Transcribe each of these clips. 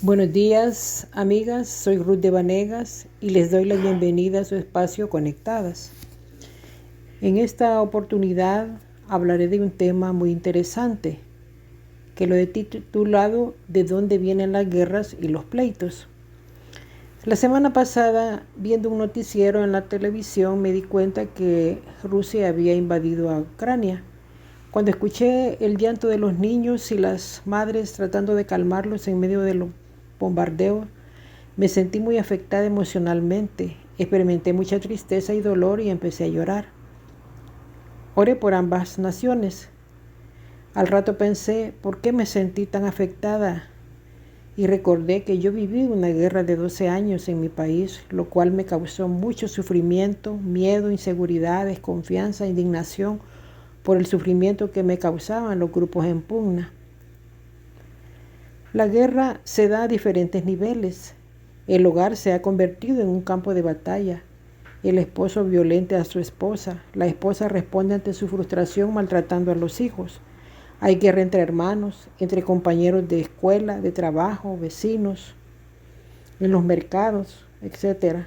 Buenos días, amigas. Soy Ruth de Vanegas y les doy la bienvenida a su espacio Conectadas. En esta oportunidad hablaré de un tema muy interesante que lo he titulado ¿De dónde vienen las guerras y los pleitos? La semana pasada, viendo un noticiero en la televisión, me di cuenta que Rusia había invadido a Ucrania. Cuando escuché el llanto de los niños y las madres tratando de calmarlos en medio de los bombardeos, me sentí muy afectada emocionalmente. Experimenté mucha tristeza y dolor y empecé a llorar. Oré por ambas naciones. Al rato pensé, ¿por qué me sentí tan afectada? Y recordé que yo viví una guerra de 12 años en mi país, lo cual me causó mucho sufrimiento, miedo, inseguridad, desconfianza, indignación por el sufrimiento que me causaban los grupos en pugna. La guerra se da a diferentes niveles. El hogar se ha convertido en un campo de batalla. El esposo violenta a su esposa. La esposa responde ante su frustración maltratando a los hijos. Hay guerra entre hermanos, entre compañeros de escuela, de trabajo, vecinos, en los mercados, etc.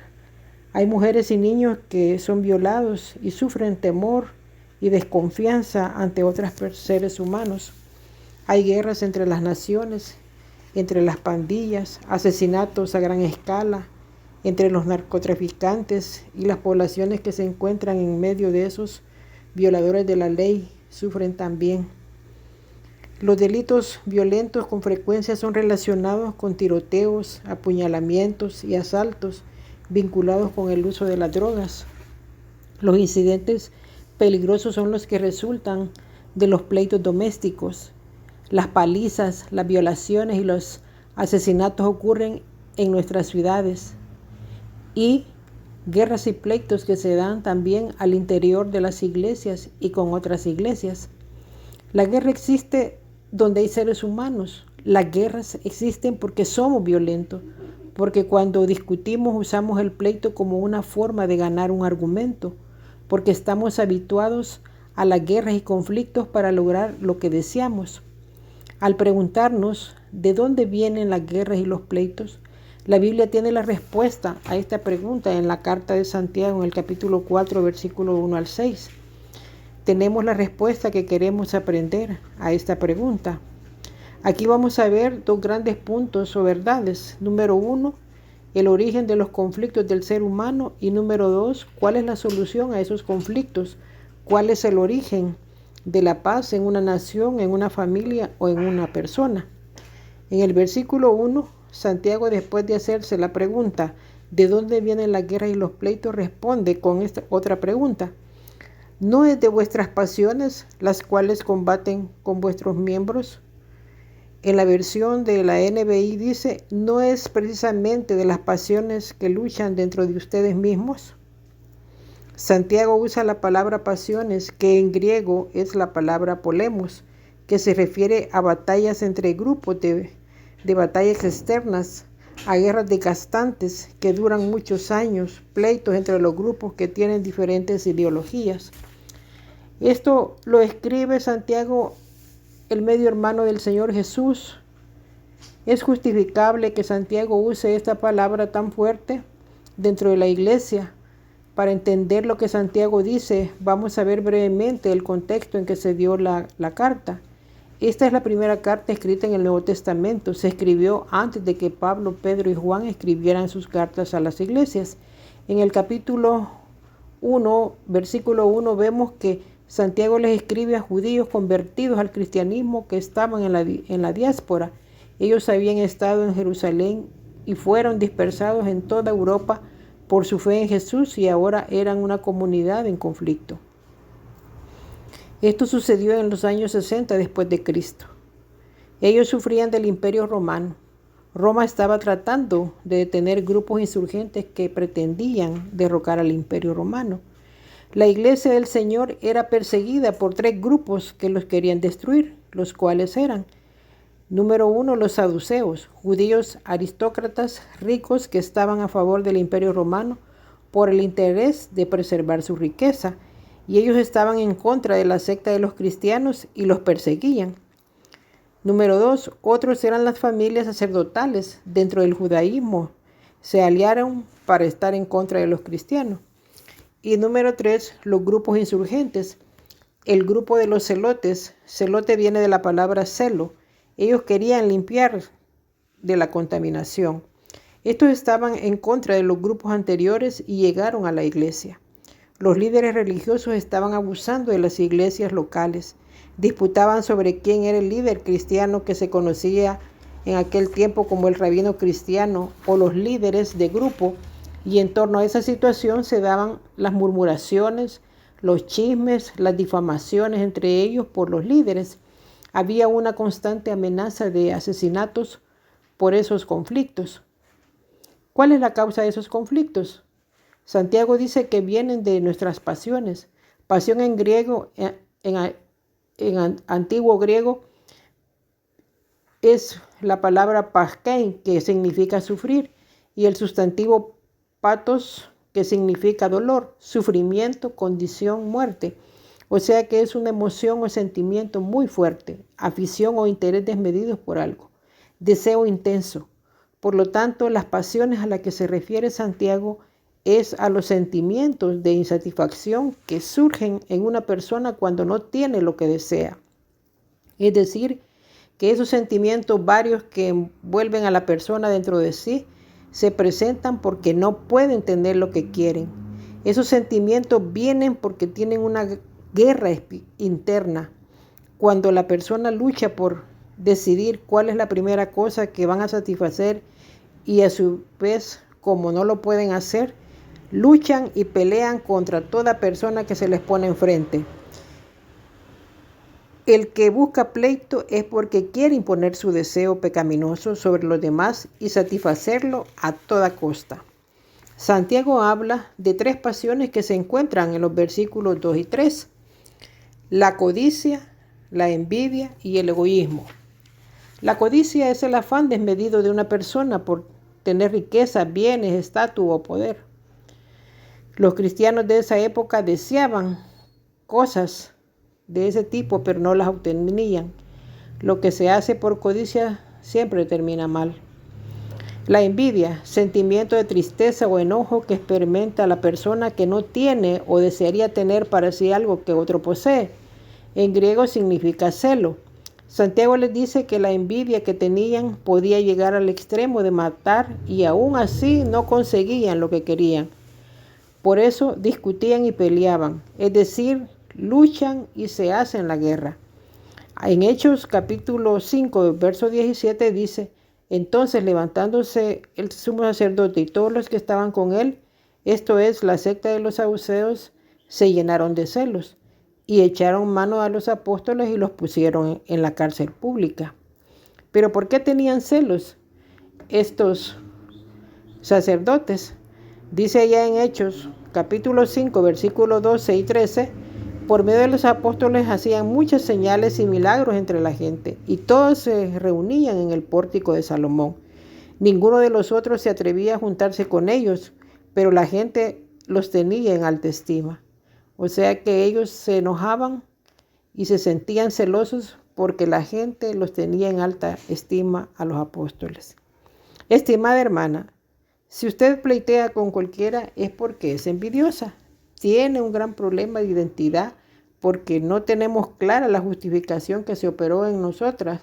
Hay mujeres y niños que son violados y sufren temor y desconfianza ante otros seres humanos. Hay guerras entre las naciones, entre las pandillas, asesinatos a gran escala, entre los narcotraficantes y las poblaciones que se encuentran en medio de esos violadores de la ley sufren también. Los delitos violentos con frecuencia son relacionados con tiroteos, apuñalamientos y asaltos vinculados con el uso de las drogas. Los incidentes peligrosos son los que resultan de los pleitos domésticos. Las palizas, las violaciones y los asesinatos ocurren en nuestras ciudades. Y guerras y pleitos que se dan también al interior de las iglesias y con otras iglesias. La guerra existe donde hay seres humanos. Las guerras existen porque somos violentos, porque cuando discutimos usamos el pleito como una forma de ganar un argumento, porque estamos habituados a las guerras y conflictos para lograr lo que deseamos. Al preguntarnos de dónde vienen las guerras y los pleitos, la Biblia tiene la respuesta a esta pregunta en la carta de Santiago en el capítulo 4, versículo 1 al 6. Tenemos la respuesta que queremos aprender a esta pregunta. Aquí vamos a ver dos grandes puntos o verdades. Número 1, el origen de los conflictos del ser humano. Y número 2, cuál es la solución a esos conflictos. Cuál es el origen de la paz en una nación, en una familia o en una persona. En el versículo 1, Santiago, después de hacerse la pregunta ¿de dónde vienen las guerras y los pleitos?, responde con esta otra pregunta. ¿No es de vuestras pasiones las cuales combaten con vuestros miembros? En la versión de la NBI dice, ¿no es precisamente de las pasiones que luchan dentro de ustedes mismos? Santiago usa la palabra pasiones, que en griego es la palabra polemos, que se refiere a batallas entre grupos de batallas externas, a guerras desgastantes que duran muchos años, pleitos entre los grupos que tienen diferentes ideologías. Esto lo escribe Santiago, el medio hermano del Señor Jesús. Es justificable que Santiago use esta palabra tan fuerte dentro de la iglesia. Para entender lo que Santiago dice, vamos a ver brevemente el contexto en que se dio la carta. Esta es la primera carta escrita en el Nuevo Testamento. Se escribió antes de que Pablo, Pedro y Juan escribieran sus cartas a las iglesias. En el capítulo 1, versículo 1, vemos que Santiago les escribe a judíos convertidos al cristianismo que estaban en la diáspora. Ellos habían estado en Jerusalén y fueron dispersados en toda Europa por su fe en Jesús y ahora eran una comunidad en conflicto. Esto sucedió en los años 60 después de Cristo. Ellos sufrían del Imperio Romano. Roma estaba tratando de detener grupos insurgentes que pretendían derrocar al Imperio Romano. La iglesia del Señor era perseguida por 3 grupos que los querían destruir, los cuales eran: número 1, los saduceos, judíos aristócratas ricos que estaban a favor del Imperio Romano por el interés de preservar su riqueza, y ellos estaban en contra de la secta de los cristianos y los perseguían. Número 2, otros eran las familias sacerdotales dentro del judaísmo. Se aliaron para estar en contra de los cristianos. Y número 3, los grupos insurgentes. El grupo de los celotes. Celote viene de la palabra celo. Ellos querían limpiar de la contaminación. Estos estaban en contra de los grupos anteriores y llegaron a la iglesia. Los líderes religiosos estaban abusando de las iglesias locales. Disputaban sobre quién era el líder cristiano que se conocía en aquel tiempo como el rabino cristiano o los líderes de grupo, y en torno a esa situación se daban las murmuraciones, los chismes, las difamaciones entre ellos por los líderes. Había una constante amenaza de asesinatos por esos conflictos. ¿Cuál es la causa de esos conflictos? Santiago dice que vienen de nuestras pasiones. Pasión en griego, en antiguo griego, es la palabra paskein, que significa sufrir, y el sustantivo patos, que significa dolor, sufrimiento, condición, muerte. O sea que es una emoción o sentimiento muy fuerte, afición o interés desmedido por algo, deseo intenso. Por lo tanto, las pasiones a las que se refiere Santiago es a los sentimientos de insatisfacción que surgen en una persona cuando no tiene lo que desea. Es decir, que esos sentimientos varios que envuelven a la persona dentro de sí se presentan porque no pueden tener lo que quieren. Esos sentimientos vienen porque tienen una guerra interna. Cuando la persona lucha por decidir cuál es la primera cosa que van a satisfacer y a su vez, como no lo pueden hacer, luchan y pelean contra toda persona que se les pone enfrente. El que busca pleito es porque quiere imponer su deseo pecaminoso sobre los demás y satisfacerlo a toda costa. Santiago habla de 3 pasiones que se encuentran en los versículos 2 y 3. La codicia, la envidia y el egoísmo. La codicia es el afán desmedido de una persona por tener riqueza, bienes, estatus o poder. Los cristianos de esa época deseaban cosas de ese tipo, pero no las obtenían. Lo que se hace por codicia siempre termina mal. La envidia, sentimiento de tristeza o enojo que experimenta la persona que no tiene o desearía tener para sí algo que otro posee. En griego significa celo. Santiago les dice que la envidia que tenían podía llegar al extremo de matar y aún así no conseguían lo que querían. Por eso discutían y peleaban, es decir, luchan y se hacen la guerra. En Hechos capítulo 5, verso 17 dice: entonces levantándose el sumo sacerdote y todos los que estaban con él, esto es, la secta de los saduceos, se llenaron de celos y echaron mano a los apóstoles y los pusieron en la cárcel pública. ¿Pero por qué tenían celos estos sacerdotes? Dice allá en Hechos, capítulo 5, versículos 12 y 13, por medio de los apóstoles hacían muchas señales y milagros entre la gente, y todos se reunían en el pórtico de Salomón. Ninguno de los otros se atrevía a juntarse con ellos, pero la gente los tenía en alta estima. O sea que ellos se enojaban y se sentían celosos porque la gente los tenía en alta estima a los apóstoles. Estimada hermana, si usted pleitea con cualquiera es porque es envidiosa. Tiene un gran problema de identidad porque no tenemos clara la justificación que se operó en nosotras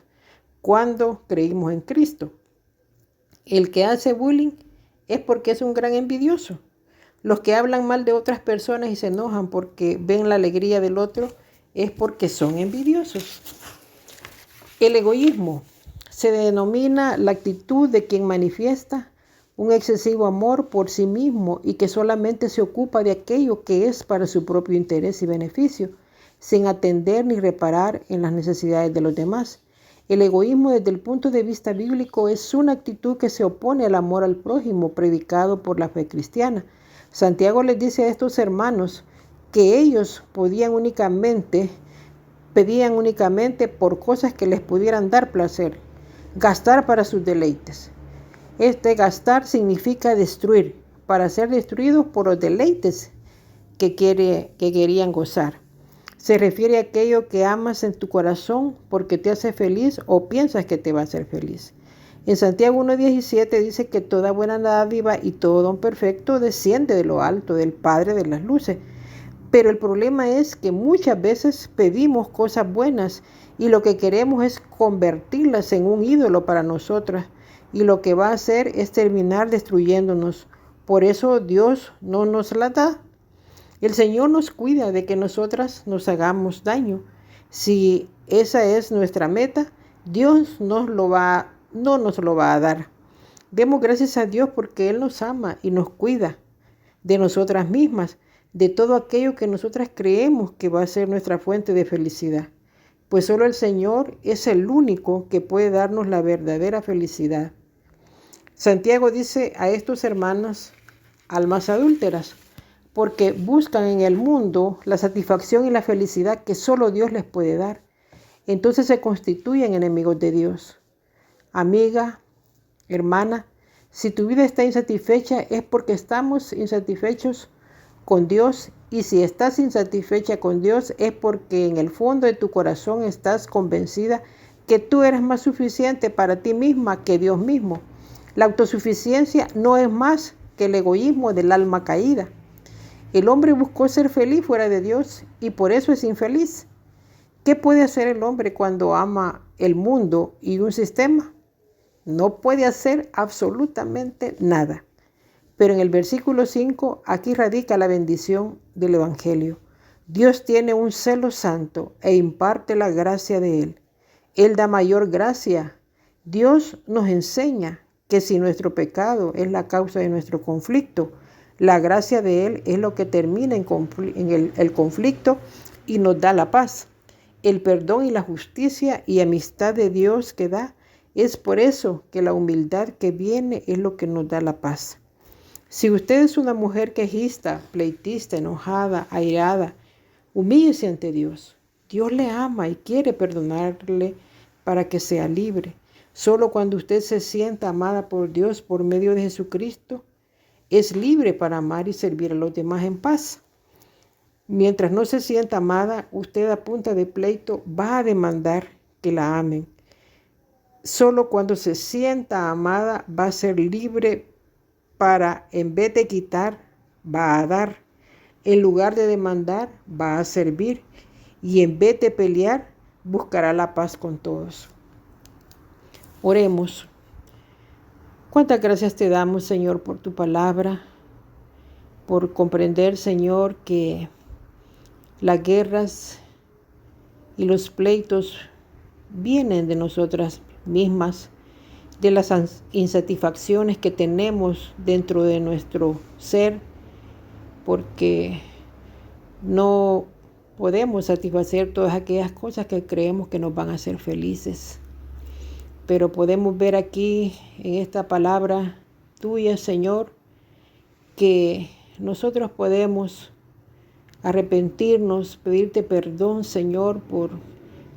cuando creímos en Cristo. El que hace bullying es porque es un gran envidioso. Los que hablan mal de otras personas y se enojan porque ven la alegría del otro es porque son envidiosos. El egoísmo se denomina la actitud de quien manifiesta un excesivo amor por sí mismo y que solamente se ocupa de aquello que es para su propio interés y beneficio, sin atender ni reparar en las necesidades de los demás. El egoísmo desde el punto de vista bíblico es una actitud que se opone al amor al prójimo predicado por la fe cristiana. Santiago les dice a estos hermanos que ellos pedían únicamente por cosas que les pudieran dar placer, gastar para sus deleites. Este gastar significa destruir, para ser destruidos por los deleites que querían gozar. Se refiere a aquello que amas en tu corazón porque te hace feliz o piensas que te va a hacer feliz. En Santiago 1:17 dice que toda buena dádiva y todo don perfecto desciende de lo alto, del Padre de las luces. Pero el problema es que muchas veces pedimos cosas buenas y lo que queremos es convertirlas en un ídolo para nosotras, y lo que va a hacer es terminar destruyéndonos. Por eso Dios no nos la da. El Señor nos cuida de que nosotras nos hagamos daño. Si esa es nuestra meta, Dios no nos lo va a dar. Demos gracias a Dios porque Él nos ama y nos cuida de nosotras mismas, de todo aquello que nosotras creemos que va a ser nuestra fuente de felicidad. Pues solo el Señor es el único que puede darnos la verdadera felicidad. Santiago dice a estos hermanos, almas adúlteras, porque buscan en el mundo la satisfacción y la felicidad que solo Dios les puede dar. Entonces se constituyen enemigos de Dios. Amiga, hermana, si tu vida está insatisfecha es porque estamos insatisfechos con Dios, y si estás insatisfecha con Dios es porque en el fondo de tu corazón estás convencida que tú eres más suficiente para ti misma que Dios mismo. La autosuficiencia no es más que el egoísmo del alma caída. El hombre buscó ser feliz fuera de Dios y por eso es infeliz. ¿Qué puede hacer el hombre cuando ama el mundo y un sistema? No puede hacer absolutamente nada. Pero en el versículo 5, aquí radica la bendición del Evangelio. Dios tiene un celo santo e imparte la gracia de Él. Él da mayor gracia. Dios nos enseña que si nuestro pecado es la causa de nuestro conflicto, la gracia de Él es lo que termina en el conflicto y nos da la paz. El perdón y la justicia y amistad de Dios que da, es por eso que la humildad que viene es lo que nos da la paz. Si usted es una mujer quejista, pleitista, enojada, airada, humíllese ante Dios. Dios le ama y quiere perdonarle para que sea libre. Solo cuando usted se sienta amada por Dios por medio de Jesucristo, es libre para amar y servir a los demás en paz. Mientras no se sienta amada, usted a punta de pleito va a demandar que la amen. Solo cuando se sienta amada va a ser libre para, en vez de quitar, va a dar. En lugar de demandar, va a servir. Y en vez de pelear, buscará la paz con todos. Oremos. Cuántas gracias te damos, Señor, por tu palabra, por comprender, Señor, que las guerras y los pleitos vienen de nosotras mismas, de las insatisfacciones que tenemos dentro de nuestro ser, porque no podemos satisfacer todas aquellas cosas que creemos que nos van a hacer felices. Pero podemos ver aquí en esta palabra tuya, Señor, que nosotros podemos arrepentirnos, pedirte perdón, Señor, por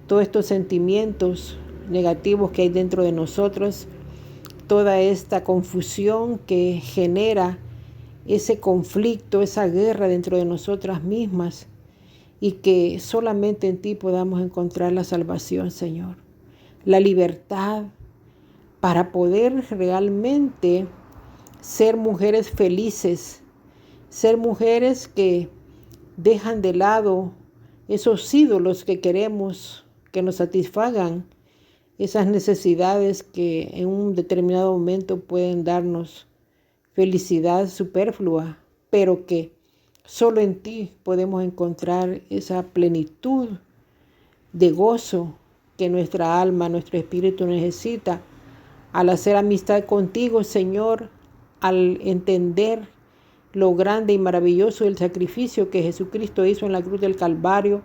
todos estos sentimientos negativos que hay dentro de nosotros, toda esta confusión que genera ese conflicto, esa guerra dentro de nosotras mismas, y que solamente en ti podamos encontrar la salvación, Señor, la libertad para poder realmente ser mujeres felices, ser mujeres que dejan de lado esos ídolos que queremos que nos satisfagan, esas necesidades que en un determinado momento pueden darnos felicidad superflua, pero que solo en ti podemos encontrar esa plenitud de gozo que nuestra alma, nuestro espíritu necesita al hacer amistad contigo, Señor, al entender lo grande y maravilloso del sacrificio que Jesucristo hizo en la cruz del Calvario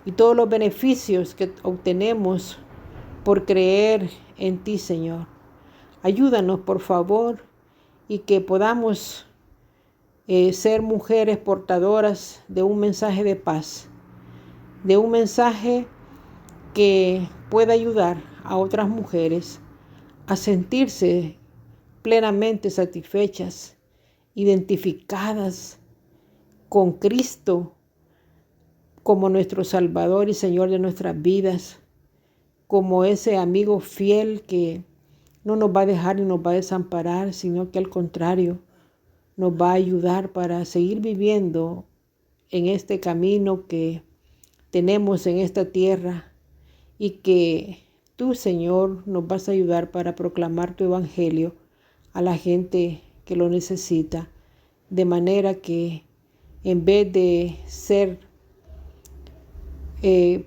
y todos los beneficios que obtenemos por creer en ti, Señor. Ayúdanos, por favor, y que podamos ser mujeres portadoras de un mensaje de paz, de un mensaje que pueda ayudar a otras mujeres a sentirse plenamente satisfechas, identificadas con Cristo, como nuestro Salvador y Señor de nuestras vidas, como ese amigo fiel que no nos va a dejar y nos va a desamparar, sino que al contrario, nos va a ayudar para seguir viviendo en este camino que tenemos en esta tierra y que tú, Señor, nos vas a ayudar para proclamar tu evangelio a la gente que lo necesita, de manera que en vez de ser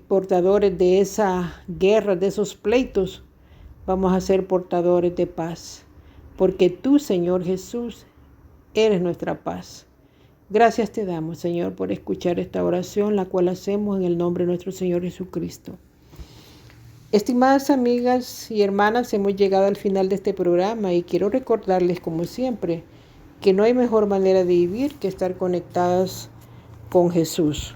portadores de esa guerra, de esos pleitos, vamos a ser portadores de paz, porque tú, Señor Jesús, eres nuestra paz. Gracias te damos, Señor, por escuchar esta oración, la cual hacemos en el nombre de nuestro Señor Jesucristo. Estimadas amigas y hermanas, hemos llegado al final de este programa y quiero recordarles, como siempre, que no hay mejor manera de vivir que estar conectadas con Jesús.